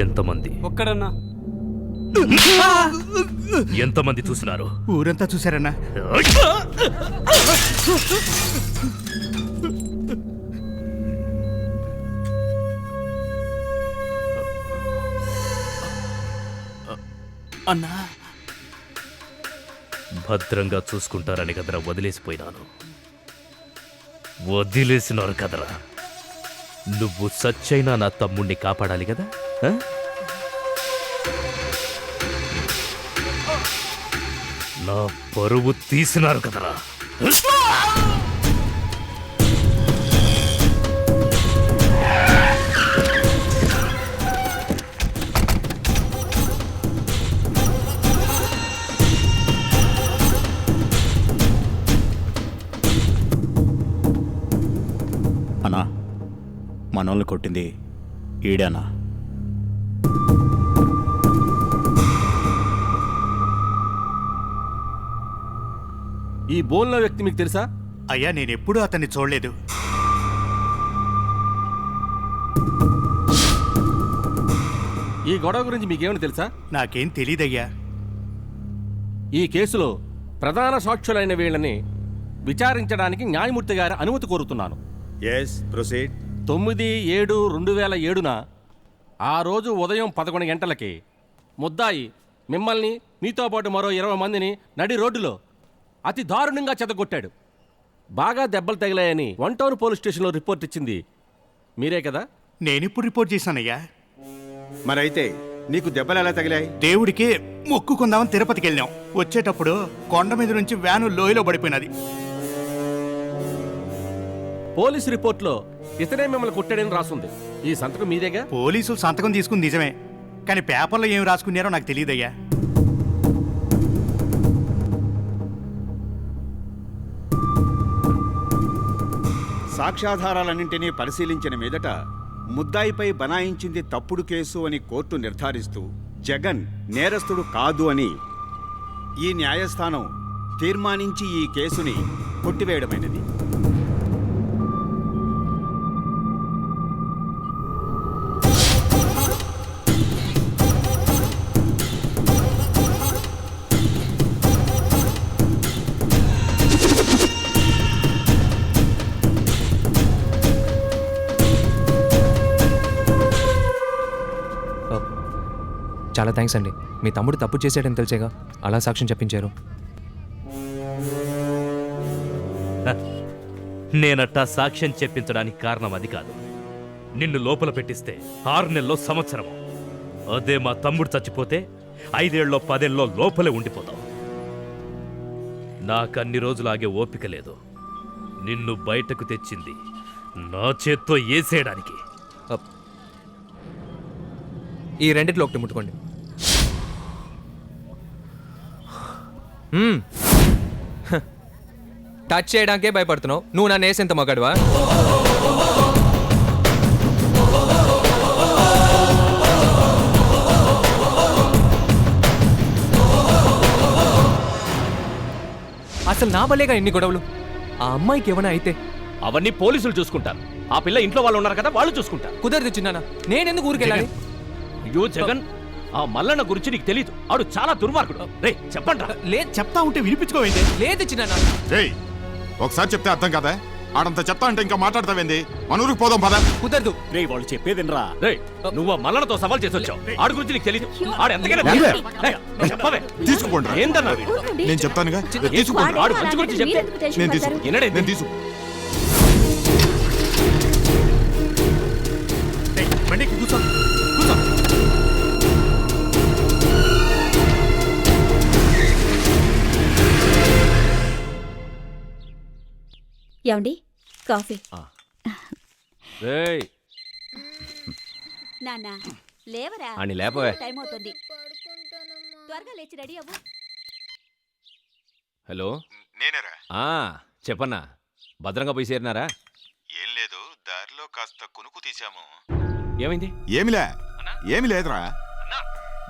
ఎంతమంది? ఒక్కడన్నా. ఎంతమంది చూసినారు? ఊరంతా చూశారన్నా. అన్నా భద్రంగా చూసుకుంటారని కదరా వదిలేసిపోయినాను. వదిలేసినారు కదరా. నువ్వు సచ్చైనా నా తమ్ముణ్ణి కాపాడాలి కదా. నా పరువు తీసినారు కదరా. అన్నా, మనోళ్ళని కొట్టింది ఈడానా? ఈ బోల్న వ్యక్తి మీకు తెలుసా? అయ్యా, నేనెప్పుడూ అతన్ని చూడలేదు. ఈ గొడవ గురించి మీకేమైనా తెలుసా? నాకేం తెలీదయ్యా. ఈ కేసులో ప్రధాన సాక్షులైన వీళ్ళని విచారించడానికి న్యాయమూర్తి గారి అనుమతి కోరుతున్నాను. 9/7/2007 ఆ రోజు ఉదయం 11 గంటలకి ముద్దాయి మిమ్మల్ని మీతో పాటు మరో 20 మందిని నడి రోడ్డులో అతి దారుణంగా చెదగొట్టాడు. బాగా దెబ్బలు తగిలాయని 1 టౌన్ పోలీస్ స్టేషన్లో రిపోర్ట్ ఇచ్చింది మీరే కదా? నేనిప్పుడు రిపోర్ట్ చేశానయ్యా. మరైతే నీకు దెబ్బలు ఎలా తగిలాయి? దేవుడికి మొక్కుకుందామని తిరుపతికి వెళ్ళాం. వచ్చేటప్పుడు కొండ మీద నుంచి వ్యాను లోయలో పడిపోయినది. పోలీస్ రిపోర్ట్లో ఇతనే మిమ్మల్ని కొట్టాడని రాసుంది. ఈ సంతకం మీదేగా? పోలీసులు సంతకం తీసుకుని నిజమే, కానీ పేపర్లో ఏం రాసుకున్నారో నాకు తెలియదయ్యా. సాక్ష్యాధారాలన్నింటినీ పరిశీలించిన మీదట ముద్దాయిపై బనాయించింది తప్పుడు కేసు అని కోర్టు నిర్ధారిస్తూ జగన్ నేరస్తుడు కాదు అని ఈ న్యాయస్థానం తీర్మానించి ఈ కేసుని కొట్టివేయడమైనది. చాలా థ్యాంక్స్ అండి. మీ తమ్ముడు తప్పు చేసాడని తెలిసేగా అలా సాక్ష్యం చెప్పించారు. నేనట్టా సాక్ష్యం చెప్పించడానికి కారణం అది కాదు. నిన్ను లోపల పెట్టిస్తే 6 నెలల్లో సంవత్సరము. అదే మా తమ్ముడు చచ్చిపోతే 5 ఏళ్ళలో 10 ఏళ్ళలో లోపలే ఉండిపోతావు. నాకన్ని రోజులాగే ఓపిక లేదు. నిన్ను బయటకు తెచ్చింది నా చేత్తో ఏసేయడానికి. ఈ రెండిట్లో ఒకటి ముట్టుకోండి. టచ్ చేయడానికే భయపడుతున్నావు. నువ్వు నన్ను వేసేంత మగాడువా? అసలు నా వల్లేగా ఎన్ని గొడవలు. ఆ అమ్మాయికి ఏమైనా అయితే అవన్నీ పోలీసులు చూసుకుంటారు. ఆ పిల్ల ఇంట్లో వాళ్ళు ఉన్నారు కదా, వాళ్ళు చూసుకుంటారు. కుదరదు చిన్నానా, నేనెందుకు ఊరికెళ్ళాలి? అయ్యో జగన్, ఆ మల్లన్న గురించి నీకు తెలీదు. ఆడు చాలా దుర్మార్గుడు. రే చెప్పండి. లేదు, చెప్తా ఉంటే వినిపించుకోవేంటి? లేదు చిన్నానా. ఒకసారి చెప్తే అర్థం కదా. ఆడంతా చెప్తా అంటే ఇంకా మాట్లాడతావేంది? మన ఊరికి పోదాం పద. కుదరదు. రే వాళ్ళు చెప్పేదినరా. రే నువ్వు ఆ మల్లన్నతో సవాల్ చేసి వచ్చావు. ఆడు గురించి నీకు తెలీదు. ఆడు ఎంతకైనా చెప్పవే. తీసుకోండి. ఏందన్నా నేను చెప్తానుగా. తీసుకోండి. ఆడు మంచి గురించి చెప్తే నేను తీసుకో. నేను తీసుకో. కూర్చో కూర్చో. ఏమండి, కాఫీ. నాన్న లేవరా, అని లేపవే. టైం అవుతుంది. త్వరగా లేచి రెడీ అవ్వు. హలో, నేనేరా. చెప్పన్నా, భద్రంగా పోయి చేరినారా? ఏం లేదు, దారిలో కాస్త కునుకు తీసాము. ఏమైంది? ఏమి లేదురా.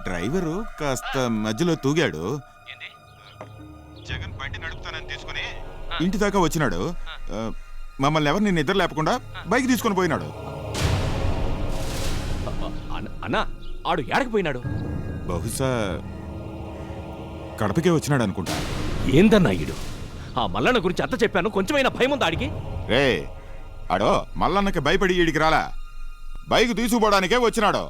డ్రైవరు కాస్త మధ్యలో తూగాడు. జగన్ బండి నడుపుతానని తీసుకుని ఇంటి దాకా వచ్చినాడు. మమ్మల్ని ఎవరిని నిద్ర లేపకుండా బైక్ తీసుకొని పోయినాడు. అన్నా, ఆడు ఏడకపోయినాడు? బహుశా కడపకే వచ్చినాడు అనుకుంటా. ఏందన్నా ఈడు? ఆ మల్లన్న గురించి అంత చెప్పాను, కొంచెమైనా భయం ఉందా ఆడికి? రే ఆడో మల్లన్నకి భయపడి ఈడికి రాలా, బైక్ తీసుకుపోవడానికే వచ్చినాడు.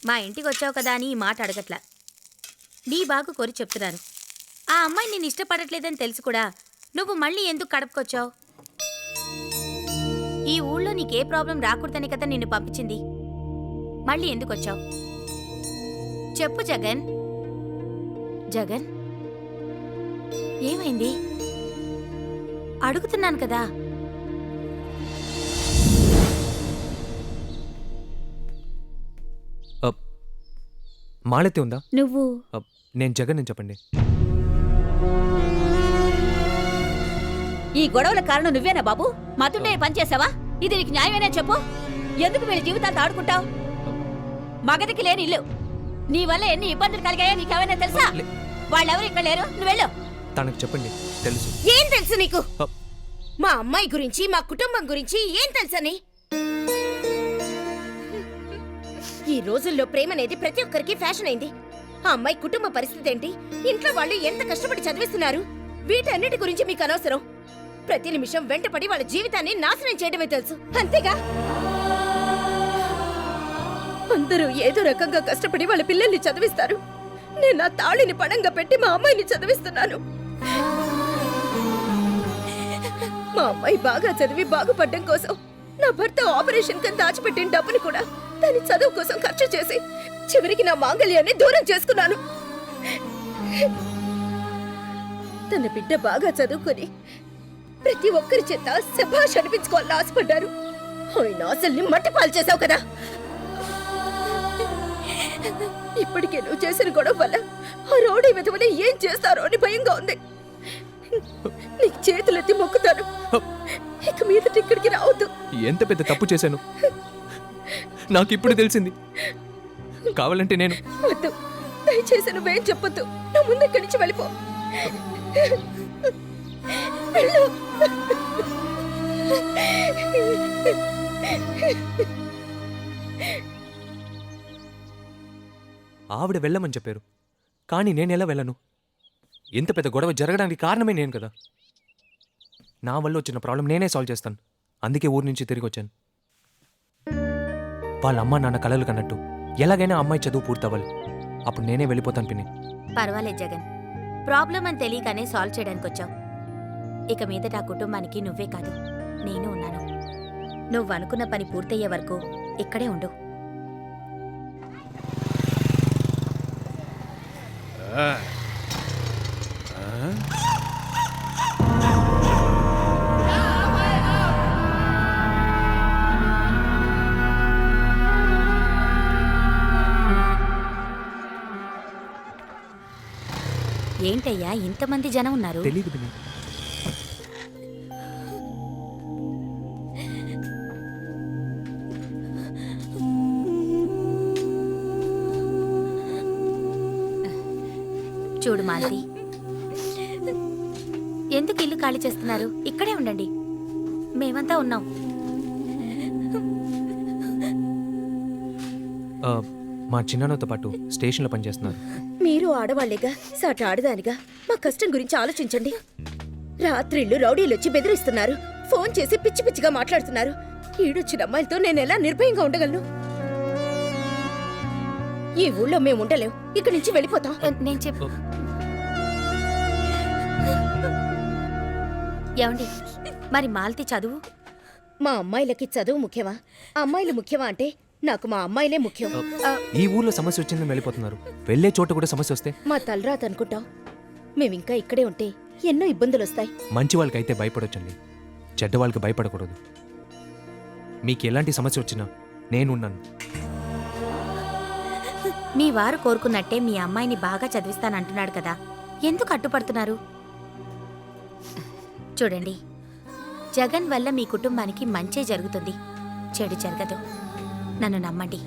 మా ఇంటికి వచ్చావు కదా అని ఈ మాట అడగట్లా. నీ బాగు కోరి చెప్తున్నాను. ఆ అమ్మాయి నేను ఇష్టపడట్లేదని తెలుసు కూడా నువ్వు మళ్ళీ ఎందుకు కడపకొచ్చావు? ఈ ఊళ్ళో నీకే ప్రాబ్లం రాకూడదని కదా నిన్ను పంపించింది. మళ్ళీ ఎందుకు వచ్చావు? చెప్పు జగన్. జగన్ ఏమైంది? అడుగుతున్నాను కదా. మాలెత్తి ఉందా? నువ్వు నేను జగన్ అని చెప్పండి. ఈ గొడవల కారణం నువ్వేనా బాబు? మతుండే పనిచేసావా? ఇది నీకు న్యాయమేనా చెప్పు? ఎందుకు వీళ్ళ జీవితాలతో ఆడుకుంటావు? మగదికి లేని ఇల్లు, నీ వల్ల ఎన్ని ఇబ్బందులు కలిగాయో నీకేమైనా తెలుసా? వాళ్ళెవరు ఇక్కడ లేరు, నువ్వు వెళ్ళు. తనకు చెప్పండి, తెలుసు. ఏం తెలుసు నీకు? మా అమ్మాయి గురించి, మా కుటుంబం గురించి ఏం తెలుసని? ఈ రోజుల్లో ప్రేమ అనేది ప్రతి ఒక్కరికి ఫ్యాషన్ అయింది. ఆ అమ్మాయి కుటుంబ పరిస్థితి ఏంటి, ఇంట్లో వాళ్ళు ఎంత కష్టపడి చదివిస్తున్నారు, వీటన్నిటి గురించి మీకు అనవసరం. ప్రతి నిమిషం వెంటపడి వాళ్ళ జీవితాన్ని నాశనం చేయడమే తెలుసు, అంతేగా? అందరూ ఏదో రకంగా కష్టపడి వాళ్ళ పిల్లల్ని చదివిస్తారు. నేను నా తాళిని పణంగా పెట్టి మా అమ్మాయిని చదివిస్తున్నాను. మా అమ్మాయి బాగా చదివి బాగుపడ్డం కోసం నా భర్త ఆపరేషన్ కింద దాచిపెట్టిన డబ్బుని కూడా దాని చదువు కోసం ఖర్చు చేసి చివరికి నా మాంగళ్యాన్ని దూరం చేసుకున్నాను. తన బిడ్డ బాగా చదువుకొని ప్రతి ఒక్కరి చేత శభాష్ అనిపించుకోవాలని ఆశపడ్డారు. ఆయన ఆశల్ని మట్టిపాలు చేశావు కదా. ఇప్పటికే నువ్వు చేసిన గొడవ వల్ల ఆ రౌడీ విధవని ఏం చేస్తారో అని భయంగా ఉంది. నీకు చేతులెత్తి మొక్కుతాను, ఇక మీదట ఇక్కడికి రావద్దు. ఎంత పెద్ద తప్పు చేశాను నాకు ఇప్పుడు తెలిసింది. కావాలంటే నేను వద్దు, దయచేసి నువ్వేం చెప్పొద్దు. నా ముందు ఇక్కడి నుంచి వెళ్ళిపో. వెళ్ళు. ఆవిడ వెళ్ళమని చెప్పారు, కానీ నేను ఎలా వెళ్ళను? ఇంత పెద్ద గొడవ జరగడానికి కారణమే నేను కదా. నా వల్ల వచ్చిన ప్రాబ్లం నేనే సాల్వ్ చేస్తాను. అందుకే ఊరి నుంచి తిరిగి వచ్చాను. వాళ్ళ అమ్మ నాన్న కలలు కన్నట్టు ఎలాగైనా అమ్మాయి చదువు పూర్తవ్వాలి. అప్పుడు నేనే వెళ్ళిపోతాను పిన్ని. పర్వాలేదు జగన్, ప్రాబ్లం అని తెలియగానే సాల్వ్ చేయడానికి వచ్చావు. ఇక మీదట ఆ కుటుంబానికి నువ్వే కాదు, నేను ఉన్నాను. నువ్వు అనుకున్న పని పూర్తయ్యే వరకు ఇక్కడే ఉండు. ఏంటయ్యా ఇంతమంది జనం ఉన్నారు? తెలీదు పిన్ని. చూడు మాలతి, ఎందుకు ఇల్లు ఖాళీ చేస్తున్నారు? ఇక్కడే ఉండండి, మేమంతా ఉన్నాం. మా చిన్నాన్నతో పాటు స్టేషన్లో పనిచేస్తున్నారు. మీరు ఆడవాళ్లేగా, సాటి ఆడదానిగా మా కష్టం గురించి ఆలోచించండి. రాత్రిళ్ళు రౌడీలు వచ్చి బెదిరిస్తున్నారు, ఫోన్ చేసి పిచ్చి పిచ్చిగా మాట్లాడుతున్నారు. ఈడొచ్చిన అమ్మాయిలతో నేను ఎలా నిర్భయంగా ఉండగలను? ఈ ఊళ్ళో మేము ఉండలేం, ఇక్కడి నుంచి వెళ్ళిపోతాం. నేను చెప్పు. ఏమండి, మరి మాలతి చదువు? మా అమ్మాయిలకి చదువు ముఖ్యమా, అమ్మాయిలు ముఖ్యమా అంటే నాకు మా అమ్మాయిలే ముఖ్యం. ఈ ఊర్లో సమస్య వచ్చిందని వెళ్ళిపోతున్నారు. వెళ్ళే చోట కూడా సమస్య వస్తే మా తలరాత అనుకుంటాం. మేమింకా ఇక్కడే ఉంటే ఎన్నో ఇబ్బందులు వస్తాయి. మంచి వాళ్ళకైతే భయపడొచ్చండి, చెడ్డ వాళ్ళకి భయపడకూడదు. మీకు ఎలాంటి సమస్య వచ్చినా నేనున్నాను. మీ వారు కోరుకున్నట్టే మీ అమ్మాయిని బాగా చదివిస్తానంటున్నాడు కదా, ఎందుకు అడ్డుపడుతున్నారు? చూడండి, జగన్ వల్ల మీ కుటుంబానికి మంచే జరుగుతుంది. చెడు జరగదు. నన్ను నమ్మండి.